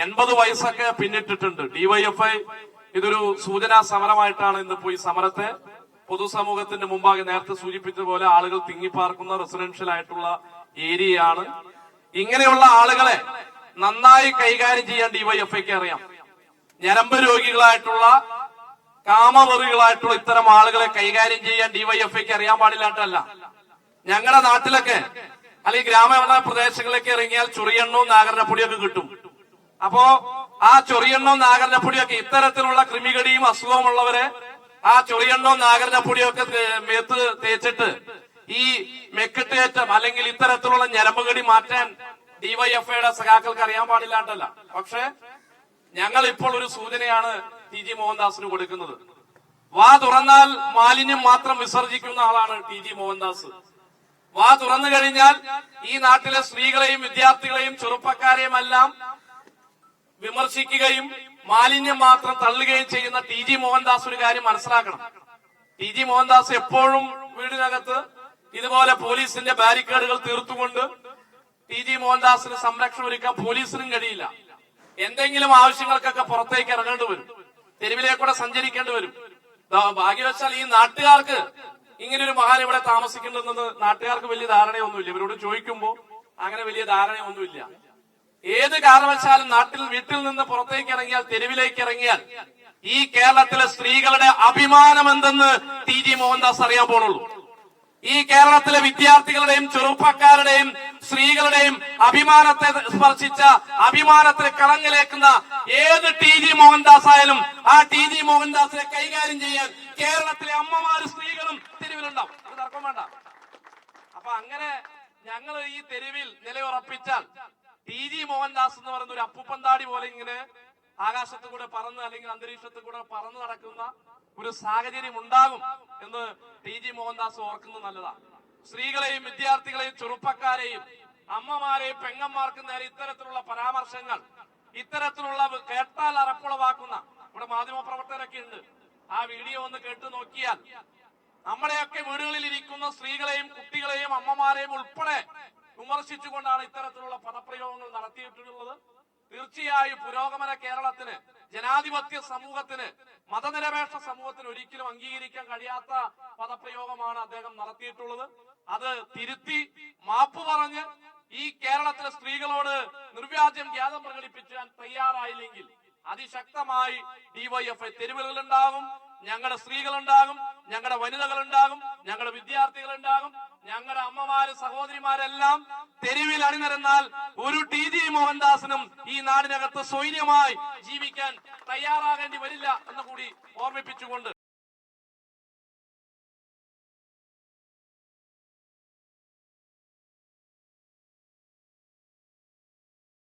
80 വയസ്സൊക്കെ പിന്നിട്ടിട്ടുണ്ട്. ഡിവൈഎഫ്ഐ ഇതൊരു സൂചനാ സമരമായിട്ടാണ് ഇന്ന് പോയി സമരത്തെ പൊതുസമൂഹത്തിന്റെ മുമ്പാകെ നേരത്തെ സൂചിപ്പിച്ചതുപോലെ ആളുകൾ തിങ്ങിപ്പാർക്കുന്ന റെസിഡൻഷ്യൽ ആയിട്ടുള്ള ഏരിയയാണ്. ഇങ്ങനെയുള്ള ആളുകളെ നന്നായി കൈകാര്യം ചെയ്യാൻ ഡിവൈഎഫ്ഐക്ക് അറിയാം. ഞരമ്പ് രോഗികളായിട്ടുള്ള കാമവെറികളായിട്ടുള്ള ഇത്തരം ആളുകളെ കൈകാര്യം ചെയ്യാൻ ഡിവൈഎഫ്ഐക്ക് അറിയാൻ പാടില്ലാട്ടല്ല. ഞങ്ങളുടെ നാട്ടിലൊക്കെ അല്ലെങ്കിൽ ഗ്രാമീണ പ്രദേശങ്ങളിലേക്ക് ഇറങ്ങിയാൽ ചൊറിയെണ്ണവും നാഗരപ്പൊടിയൊക്കെ കിട്ടും. അപ്പോ ആ ചൊറിയെണ്ണവും നാഗരപ്പൊടിയൊക്കെ ഇത്തരത്തിലുള്ള കൃമികടിയും അസുഖമുള്ളവരെ ആ ചൊറിയെണ്ണവും നാഗരപ്പൊടിയൊക്കെ മേത്ത് തേച്ചിട്ട് ഈ മെക്കിട്ടേറ്റം അല്ലെങ്കിൽ ഇത്തരത്തിലുള്ള ഞരമ്പുകടി മാറ്റാൻ ഡിവൈഎഫ്ഐയുടെ സഖാക്കൾക്ക് അറിയാൻ പാടില്ലാട്ടല്ല. പക്ഷെ ഞങ്ങൾ ഇപ്പോൾ ഒരു സൂചനയാണ് ടി ജി മോഹൻദാസിന് കൊടുക്കുന്നത്. വാ തുറന്നാൽ മാലിന്യം മാത്രം വിസർജിക്കുന്ന ആളാണ് ടി ജി മോഹൻദാസ്. വാ തുറന്നു കഴിഞ്ഞാൽ ഈ നാട്ടിലെ സ്ത്രീകളെയും വിദ്യാർത്ഥികളെയും ചെറുപ്പക്കാരെയും എല്ലാം വിമർശിക്കുകയും മാലിന്യം മാത്രം തള്ളുകയും ചെയ്യുന്ന ടി ജി മോഹൻദാസ് ഒരു കാര്യം മനസ്സിലാക്കണം. ടി ജി മോഹൻദാസ് എപ്പോഴും വീടിനകത്ത് ഇതുപോലെ പോലീസിന്റെ ബാരിക്കേഡുകൾ തീർത്തുകൊണ്ട് ടി ജി മോഹൻദാസിന് സംരക്ഷണം ഒരുക്കാൻ പോലീസിനും കഴിയില്ല. എന്തെങ്കിലും ആവശ്യങ്ങൾക്കൊക്കെ പുറത്തേക്ക് ഇറങ്ങേണ്ടി വരും, തെരുവിലേക്കൂടെ സഞ്ചരിക്കേണ്ടി വരും. ഭാഗ്യവശാൽ ഈ നാട്ടുകാർക്ക് ഇങ്ങനൊരു മഹാൻ ഇവിടെ താമസിക്കുന്നുണ്ടെന്ന് നാട്ടുകാർക്ക് വലിയ ധാരണയൊന്നുമില്ല. ഇവരോട് ചോദിക്കുമ്പോ അങ്ങനെ വലിയ ധാരണയൊന്നുമില്ല. ഏത് കാരണവശാലും വീട്ടിൽ നിന്ന് പുറത്തേക്ക് ഇറങ്ങിയാൽ, തെരുവിലേക്ക് ഇറങ്ങിയാൽ ഈ കേരളത്തിലെ സ്ത്രീകളുടെ അഭിമാനം എന്തെന്ന് ടി ജി മോഹൻദാസ് അറിയാൻ പോണുള്ളൂ. ഈ കേരളത്തിലെ വിദ്യാർത്ഥികളുടെയും ചെറുപ്പക്കാരുടെയും സ്ത്രീകളുടെയും അഭിമാനത്തെ സ്പർശിച്ച, അഭിമാനത്തിന് കളങ്ങിലേക്കുന്ന ഏത് ടി ജി മോഹൻദാസ് ആയാലും ആ ടി ജി മോഹൻദാസിനെ കൈകാര്യം ചെയ്യാൻ കേരളത്തിലെ അമ്മമാരും സ്ത്രീകളും തെരുവിലുണ്ടാവും. അത് തർക്കം വേണ്ട. അപ്പൊ അങ്ങനെ ഞങ്ങൾ ഈ തെരുവിൽ നിലയുറപ്പിച്ചാൽ ടി ജി മോഹൻദാസ് എന്ന് പറയുന്ന ഒരു അപ്പുപ്പന്താടി പോലെ ഇങ്ങനെ ആകാശത്തു കൂടെ പറന്ന് അല്ലെങ്കിൽ അന്തരീക്ഷത്തിൽ കൂടെ പറന്നു നടക്കുന്ന ഒരു സാഹചര്യം ഉണ്ടാകും എന്ന് ടി ജി മോഹൻദാസ് ഓർക്കുന്നത് നല്ലതാണ്. സ്ത്രീകളെയും വിദ്യാർത്ഥികളെയും ചെറുപ്പക്കാരെയും അമ്മമാരെയും പെങ്ങന്മാർക്കും നേരെ ഇത്തരത്തിലുള്ള പരാമർശങ്ങൾ, ഇത്തരത്തിലുള്ള കേട്ടാൽ അറപ്പുളവാക്കുന്ന ഇവിടെ മാധ്യമപ്രവർത്തകരൊക്കെ ഉണ്ട്. ആ വീഡിയോ ഒന്ന് കേട്ടു നോക്കിയാൽ നമ്മുടെയൊക്കെ വീടുകളിൽ ഇരിക്കുന്ന സ്ത്രീകളെയും കുട്ടികളെയും അമ്മമാരെയും ഉൾപ്പെടെ വിമർശിച്ചുകൊണ്ടാണ് ഇത്തരത്തിലുള്ള പദപ്രയോഗങ്ങൾ നടത്തിയിട്ടുള്ളത്. തീർച്ചയായും പുരോഗമന കേരളത്തിന്, ജനാധിപത്യ സമൂഹത്തിന്, മതനിരപേക്ഷ സമൂഹത്തിന് ഒരിക്കലും അംഗീകരിക്കാൻ കഴിയാത്ത പദപ്രയോഗമാണ് അദ്ദേഹം നടത്തിയിട്ടുള്ളത്. അത് തിരുത്തി മാപ്പ് പറഞ്ഞ് ഈ കേരളത്തിലെ സ്ത്രീകളോട് നിർവ്യാജം ഖേദം പ്രകടിപ്പിക്കാൻ തയ്യാറായില്ലെങ്കിൽ അതിശക്തമായി ഡിവൈഎഫ്ഐ തെരുവുകളുണ്ടാകും. ഞങ്ങളുടെ സ്ത്രീകളുണ്ടാകും, ഞങ്ങളുടെ വനിതകളുണ്ടാകും, ഞങ്ങളുടെ വിദ്യാർത്ഥികളുണ്ടാകും, ഞങ്ങളുടെ അമ്മമാര് സഹോദരിമാരെല്ലാം തെരുവിൽ അണിനിരന്നാൽ ഒരു ടി ജി മോഹൻദാസിനും ഈ നാടിനകത്ത് സ്വൈര്യമായി ജീവിക്കാൻ തയ്യാറാകേണ്ടി വരില്ല എന്ന് കൂടി ഓർമ്മിപ്പിച്ചുകൊണ്ട്